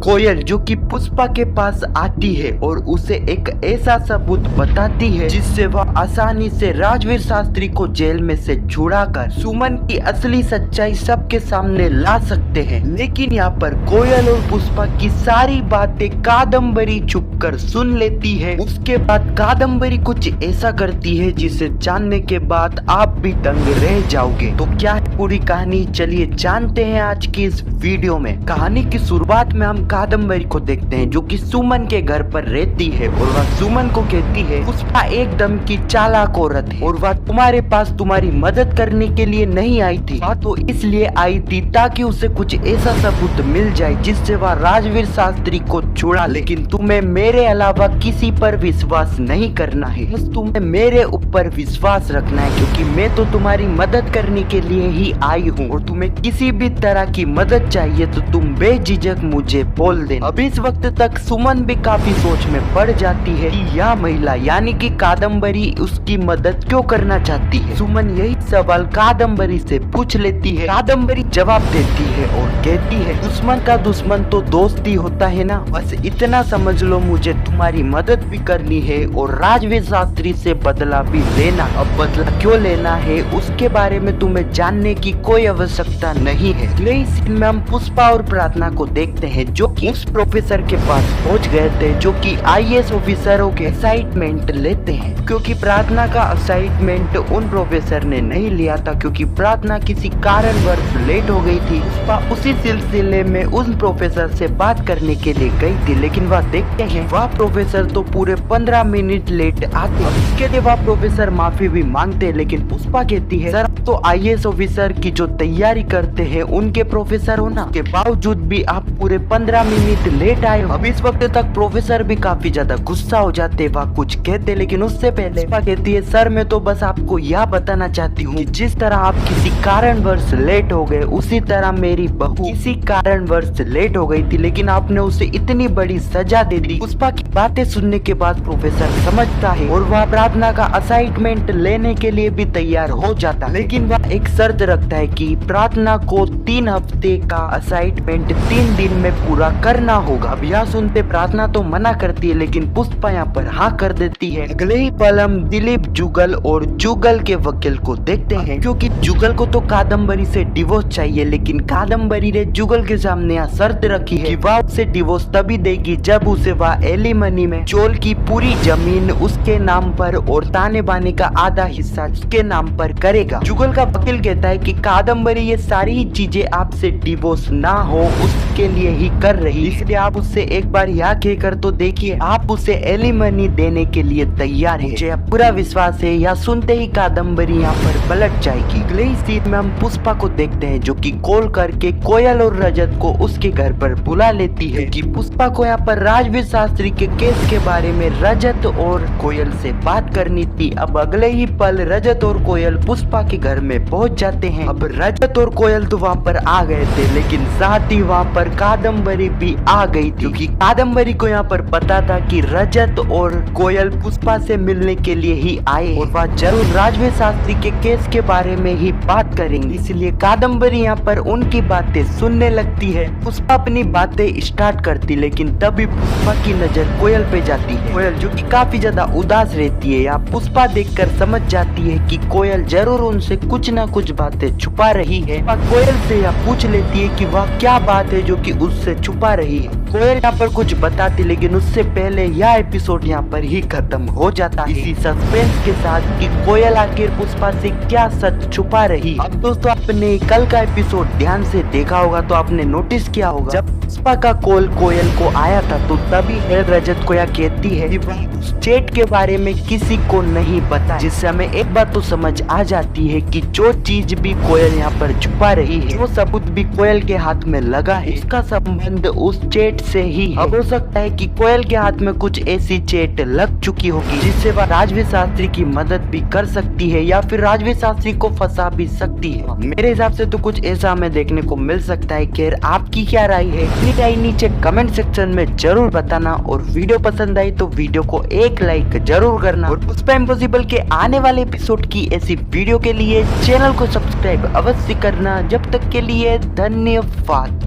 कोयल जो कि पुष्पा के पास आती है और उसे एक ऐसा सबूत बताती है जिससे वह आसानी से राजवीर शास्त्री को जेल में से छुड़ाकर सुमन की असली सच्चाई सबके सामने ला सकते हैं। लेकिन यहाँ पर कोयल और पुष्पा की सारी बातें कादम्बरी छुपकर सुन लेती है। उसके बाद कादम्बरी कुछ ऐसा करती है जिसे जानने के बाद आप भी दंग रह जाओगे। तो क्या है पूरी कहानी, चलिए जानते हैं आज की इस वीडियो में। कहानी की शुरुआत में हम कादम्बरी को देखते हैं जो कि सुमन के घर पर रहती है और वह सुमन को कहती है पुष्पा एकदम की चालाक औरत है और वह तुम्हारे पास तुम्हारी मदद करने के लिए नहीं आई थी, वह तो इसलिए आई थी ताकि उसे कुछ ऐसा सबूत मिल जाए जिससे वह राजवीर शास्त्री को छुड़ा। लेकिन तुम्हें मेरे अलावा किसी पर विश्वास नहीं करना है, बस तुम्हें मेरे ऊपर विश्वास रखना है क्योंकि मैं तो तुम्हारी मदद करने के लिए ही आई हूँ और तुम्हें किसी भी तरह की मदद चाहिए तो तुम बेझिझक मुझे बोल देना। अब इस वक्त तक सुमन भी काफी सोच में पड़ जाती है कि यह महिला यानी कि कादम्बरी उसकी मदद क्यों करना चाहती है। सुमन यही सवाल कादम्बरी से पूछ लेती है। कादम्बरी जवाब देती है और कहती है दुश्मन का दुश्मन तो दोस्त ही होता है ना, बस इतना समझ लो मुझे तुम्हारी मदद भी करनी है और राजवीर शास्त्री से बदला भी लेना। अब बदला क्यों लेना है उसके बारे में तुम्हें जानने की कोई आवश्यकता नहीं है। अगले सीन में हम पुष्पा और प्रार्थना को देखते हैं जो कि उस प्रोफेसर के पास पहुंच गए थे जो कि आईएएस ऑफिसरों के असाइनमेंट लेते हैं, क्योंकि प्रार्थना का असाइनमेंट उन प्रोफेसर ने नहीं लिया था क्योंकि प्रार्थना किसी कारणवश लेट हो गई थी। पुष्पा उसी सिलसिले में उन प्रोफेसर से बात करने के लिए गई थी, लेकिन वह देखते हैं वह प्रोफेसर तो पूरे 15 मिनट लेट आते हैं। इसके लिए वह प्रोफेसर माफी भी मांगते हैं, लेकिन पुष्पा कहती है सर तो आईएएस ऑफिसर की जो तैयारी करते हैं उनके प्रोफेसर हो ना, के बावजूद भी आप पूरे 15 मिनट लेट आए हो। अब इस वक्त तक प्रोफेसर भी काफी ज्यादा गुस्सा हो जाते, वह कुछ कहते लेकिन उससे पहले पुष्पा कहती है सर मैं तो बस आपको यह बताना चाहती हूँ जिस तरह आप किसी कारणवश लेट हो गए उसी तरह मेरी बहू किसी कारणवश लेट हो गई थी, लेकिन आपने उसे इतनी बड़ी सजा दे दी। पुष्पा की बातें सुनने के बाद प्रोफेसर समझता है और वह प्रार्थना का असाइनमेंट लेने के लिए भी तैयार हो जाता है, लेकिन वह एक शर्त रखता है कि प्रार्थना को 3 हफ्ते का असाइनमेंट 3 दिन में पूरा करना होगा। अब यह सुनते प्रार्थना तो मना करती है लेकिन पुष्पा यहाँ पर हाँ कर देती है। अगले ही पल हम दिलीप जुगल और जुगल के वकील को देखते हैं, क्योंकि जुगल को तो कादम्बरी से डिवोर्स चाहिए, लेकिन कादम्बरी ने जुगल के सामने यहाँ शर्त रखी है कि वह उसे डिवोर्स तभी देगी जब उसे वह एलिमनी में चोल की पूरी जमीन उसके नाम पर और ताने बाने का आधा हिस्सा उसके नाम पर करेगा। जुगल का वकील कहता है कि कादम्बरी ये सारी चीजें आपसे डिवोर्स ना हो उसके लिए ही कर रही, इसलिए आप उससे एक बार यह कहकर तो देखिए आप उसे एलिमनी देने के लिए तैयार है। मुझे पूरा विश्वास है। यह सुनते ही कादम्बरी यहाँ पर पलट जाएगी। अगले ही सीन में हम पुष्पा को देखते हैं जो कि कॉल करके कोयल और रजत को उसके घर पर बुला लेती है कि पुष्पा को यहाँ पर राजवीर शास्त्री के केस के बारे में रजत और कोयल से बात करनी थी। अब अगले ही पल रजत और कोयल पुष्पा के घर में पहुंच जाते हैं। अब रजत और कोयल तो वहाँ पर आ गए थे, लेकिन साथ ही वहाँ पर कादम्बरी भी आ गई थी, क्योंकि कादम्बरी को यहाँ पर पता था कि रजत और कोयल पुष्पा से मिलने के लिए ही आए और वह जरूर राजवीर शास्त्री के केस के बारे में ही बात करेंगे, इसलिए कादम्बरी यहाँ पर उनकी बातें सुनने लगती है। पुष्पा अपनी बातें स्टार्ट करती, लेकिन तभी पुष्पा की नजर कोयल पे जाती है। कोयल जो कि काफी ज्यादा उदास रहती है, यहाँ पुष्पा देखकर समझ जाती है कि कोयल जरूर उनसे कुछ न कुछ बातें छुपा रही है। कोयल से यह पूछ लेती है कि वह क्या बात है जो कि उससे छुपा रही है। कोयल यहाँ पर कुछ बताती, लेकिन उससे पहले यह एपिसोड यहाँ पर ही खत्म हो जाता है इसी सस्पेंस के साथ कि कोयल आखिर पुष्पा से क्या सच छुपा रही है। अब दोस्तों आपने कल का एपिसोड ध्यान से देखा होगा तो आपने नोटिस किया होगा जब पुष्पा का कॉल कोयल को आया था तो तभी रजत को यह कहती है कि वह उस चैट के बारे में किसी को नहीं पता, जिससे हमें एक बात तो समझ आ जाती है कि जो चीज भी कोयल यहाँ पर छुपा रही है, जो सबूत भी कोयल के हाथ में लगा है, उसका संबंध उस चैट से ही है। अब हो सकता है कि कोयल के हाथ में कुछ ऐसी चैट लग चुकी होगी जिससे वह राजवीर शास्त्री की मदद भी कर सकती है या फिर राजवीर शास्त्री को फंसा भी सकती है। मेरे हिसाब से तो कुछ ऐसा हमें देखने को मिल सकता है। खैर आपकी क्या राय है अपनी राय नीचे कमेंट सेक्शन में जरूर बताना, और वीडियो पसंद आई तो वीडियो को एक लाइक जरूर करना, और पुष्पा इम्पॉसिबल के आने वाले एपिसोड की ऐसी वीडियो के लिए चैनल को सब्सक्राइब अवश्य करना। जब तक के लिए धन्यवाद।